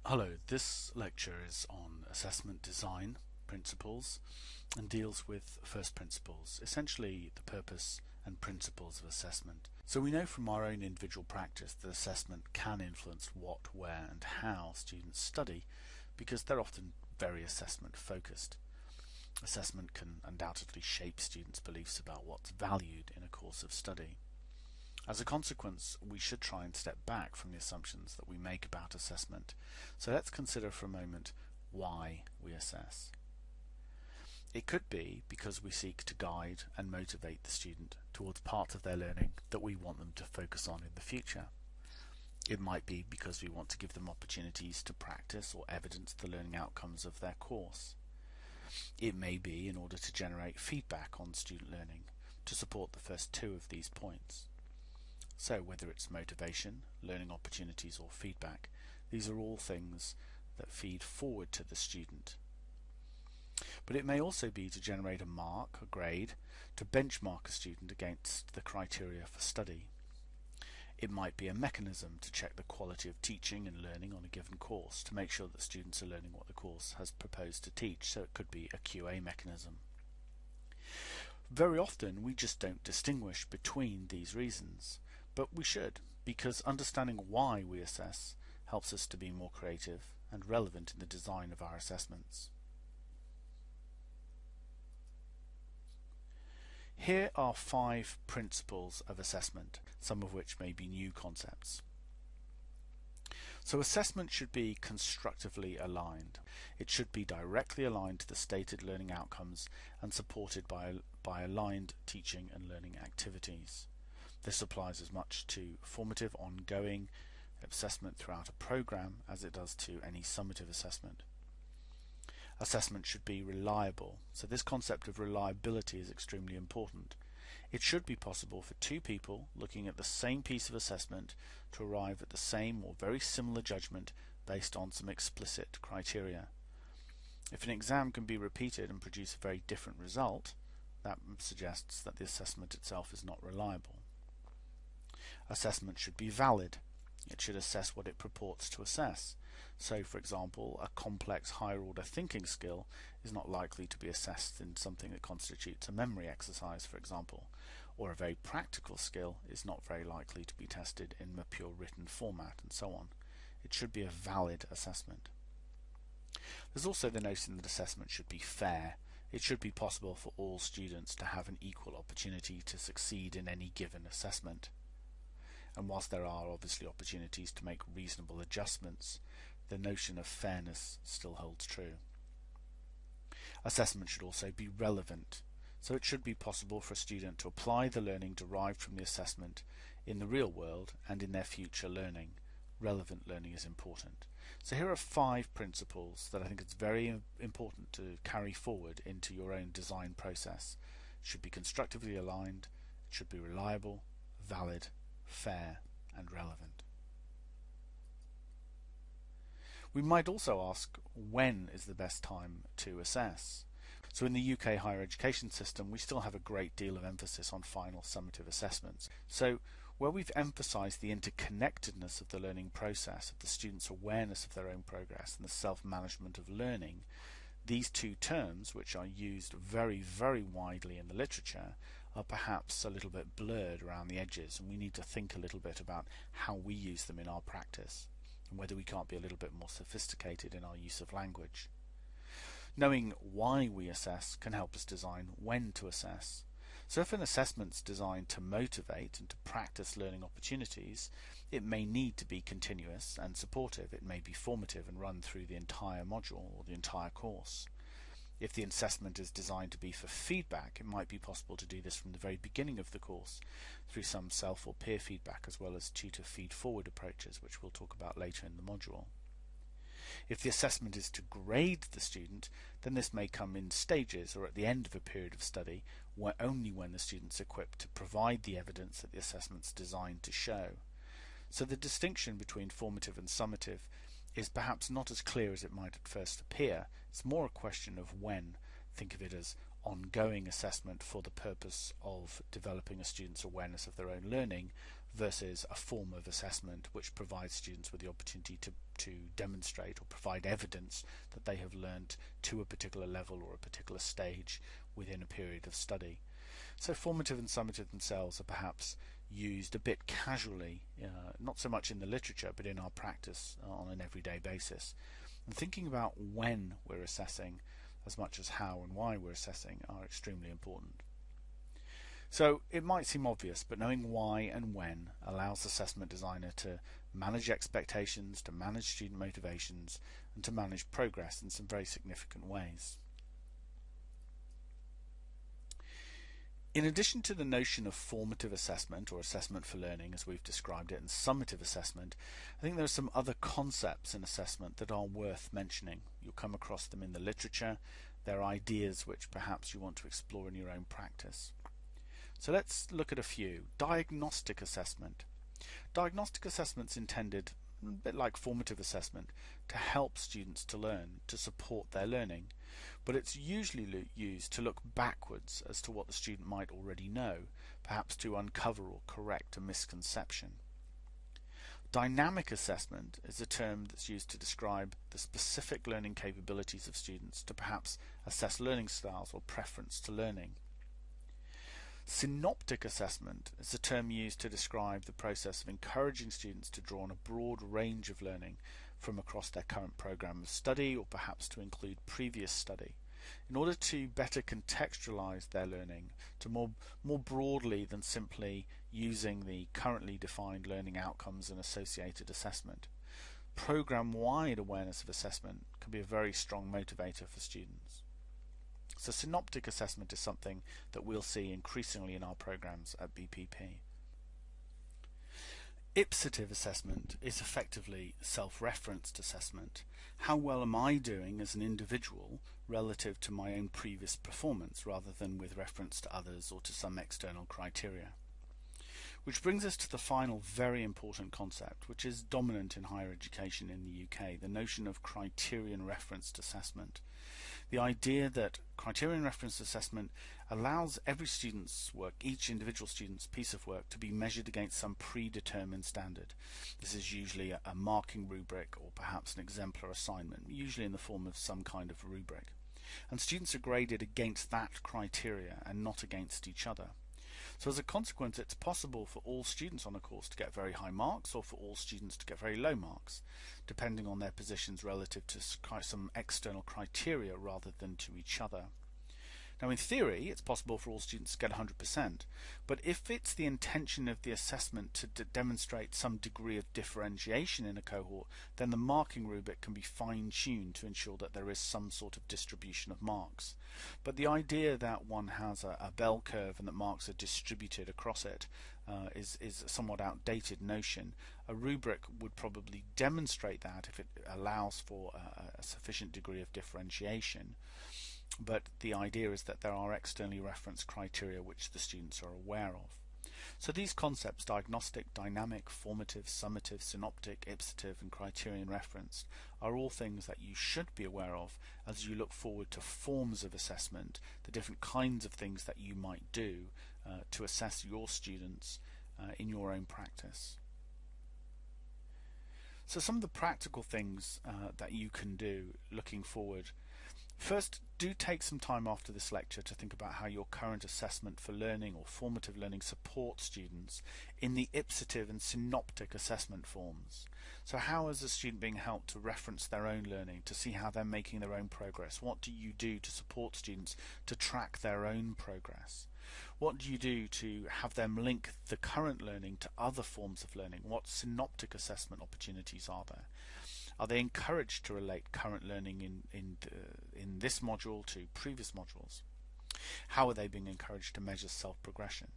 Hello, this lecture is on assessment design principles and deals with first principles, essentially the purpose and principles of assessment. So we know from our own individual practice that assessment can influence what, where and how students study because they're often very assessment focused. Assessment can undoubtedly shape students' beliefs about what's valued in a course of study. As a consequence, we should try and step back from the assumptions that we make about assessment. So let's consider for a moment why we assess. It could be because we seek to guide and motivate the student towards parts of their learning that we want them to focus on in the future. It might be because we want to give them opportunities to practice or evidence the learning outcomes of their course. It may be in order to generate feedback on student learning to support the first two of these points. So whether it's motivation, learning opportunities or feedback, these are all things that feed forward to the student. But it may also be to generate a mark, a grade, to benchmark a student against the criteria for study. It might be a mechanism to check the quality of teaching and learning on a given course to make sure that students are learning what the course has proposed to teach, so it could be a QA mechanism. Very often we just don't distinguish between these reasons. But we should, because understanding why we assess helps us to be more creative and relevant in the design of our assessments. Here are 5 principles of assessment, some of which may be new concepts. So assessment should be constructively aligned. It should be directly aligned to the stated learning outcomes and supported by aligned teaching and learning activities. This applies as much to formative ongoing assessment throughout a program as it does to any summative assessment. Assessment should be reliable, so this concept of reliability is extremely important. It should be possible for two people looking at the same piece of assessment to arrive at the same or very similar judgment based on some explicit criteria. If an exam can be repeated and produce a very different result, that suggests that the assessment itself is not reliable. Assessment should be valid. It should assess what it purports to assess. So, for example, a complex higher-order thinking skill is not likely to be assessed in something that constitutes a memory exercise, for example, or a very practical skill is not very likely to be tested in a pure written format, and so on. It should be a valid assessment. There's also the notion that assessment should be fair. It should be possible for all students to have an equal opportunity to succeed in any given assessment. And whilst there are obviously opportunities to make reasonable adjustments, the notion of fairness still holds true. Assessment should also be relevant, so it should be possible for a student to apply the learning derived from the assessment in the real world and in their future learning. Relevant learning is important. So here are 5 principles that I think it's very important to carry forward into your own design process. It should be constructively aligned, it should be reliable, valid, fair and relevant. We might also ask, when is the best time to assess? So in the UK higher education system we still have a great deal of emphasis on final summative assessments. So where we've emphasised the interconnectedness of the learning process, of the students' awareness of their own progress and the self-management of learning, these two terms, which are used very, very widely in the literature, are perhaps a little bit blurred around the edges, and we need to think a little bit about how we use them in our practice, and whether we can't be a little bit more sophisticated in our use of language. Knowing why we assess can help us design when to assess. So if an assessment's designed to motivate and to practice learning opportunities, it may need to be continuous and supportive. It may be formative and run through the entire module or the entire course. If the assessment is designed to be for feedback, it might be possible to do this from the very beginning of the course through some self or peer feedback as well as tutor feed-forward approaches, which we'll talk about later in the module. If the assessment is to grade the student, then this may come in stages or at the end of a period of study, only when the student's equipped to provide the evidence that the assessment's designed to show. So the distinction between formative and summative is perhaps not as clear as it might at first appear. It's more a question of when. Think of it as ongoing assessment for the purpose of developing a student's awareness of their own learning versus a form of assessment which provides students with the opportunity to demonstrate or provide evidence that they have learned to a particular level or a particular stage within a period of study. So formative and summative themselves are perhaps used a bit casually, not so much in the literature but in our practice on an everyday basis. And thinking about when we're assessing as much as how and why we're assessing are extremely important. So it might seem obvious, but knowing why and when allows the assessment designer to manage expectations, to manage student motivations, and to manage progress in some very significant ways. In addition to the notion of formative assessment or assessment for learning as we've described it and summative assessment, I think there are some other concepts in assessment that are worth mentioning. You'll come across them in the literature. They're ideas which perhaps you want to explore in your own practice. So let's look at a few. Diagnostic assessment. Diagnostic assessment's intended, a bit like formative assessment, to help students to learn, to support their learning. But it's usually used to look backwards as to what the student might already know, perhaps to uncover or correct a misconception. Dynamic assessment is a term that's used to describe the specific learning capabilities of students, to perhaps assess learning styles or preference to learning. Synoptic assessment is a term used to describe the process of encouraging students to draw on a broad range of learning from across their current program of study, or perhaps to include previous study, in order to better contextualize their learning to more broadly than simply using the currently defined learning outcomes and associated assessment. Program-wide awareness of assessment can be a very strong motivator for students. So synoptic assessment is something that we'll see increasingly in our programs at BPP. Ipsative assessment is effectively self-referenced assessment. How well am I doing as an individual relative to my own previous performance, rather than with reference to others or to some external criteria? Which brings us to the final very important concept, which is dominant in higher education in the UK, the notion of criterion referenced assessment. The idea that criterion referenced assessment allows every student's work, each individual student's piece of work, to be measured against some predetermined standard. This is usually a marking rubric or perhaps an exemplar assignment, usually in the form of some kind of rubric. And students are graded against that criteria and not against each other. So as a consequence, it's possible for all students on a course to get very high marks, or for all students to get very low marks, depending on their positions relative to some external criteria rather than to each other. Now in theory, it's possible for all students to get 100%, but if it's the intention of the assessment to demonstrate some degree of differentiation in a cohort, then the marking rubric can be fine-tuned to ensure that there is some sort of distribution of marks. But the idea that one has a bell curve and that marks are distributed across it is a somewhat outdated notion. A rubric would probably demonstrate that if it allows for a sufficient degree of differentiation. But the idea is that there are externally referenced criteria which the students are aware of. So these concepts, diagnostic, dynamic, formative, summative, synoptic, ipsative and criterion referenced, are all things that you should be aware of as you look forward to forms of assessment, the different kinds of things that you might do to assess your students in your own practice. So some of the practical things that you can do looking forward. First, do take some time after this lecture to think about how your current assessment for learning or formative learning supports students in the ipsative and synoptic assessment forms. So how is a student being helped to reference their own learning, to see how they're making their own progress? What do you do to support students to track their own progress? What do you do to have them link the current learning to other forms of learning? What synoptic assessment opportunities are there? Are they encouraged to relate current learning in this module to previous modules? How are they being encouraged to measure self-progression?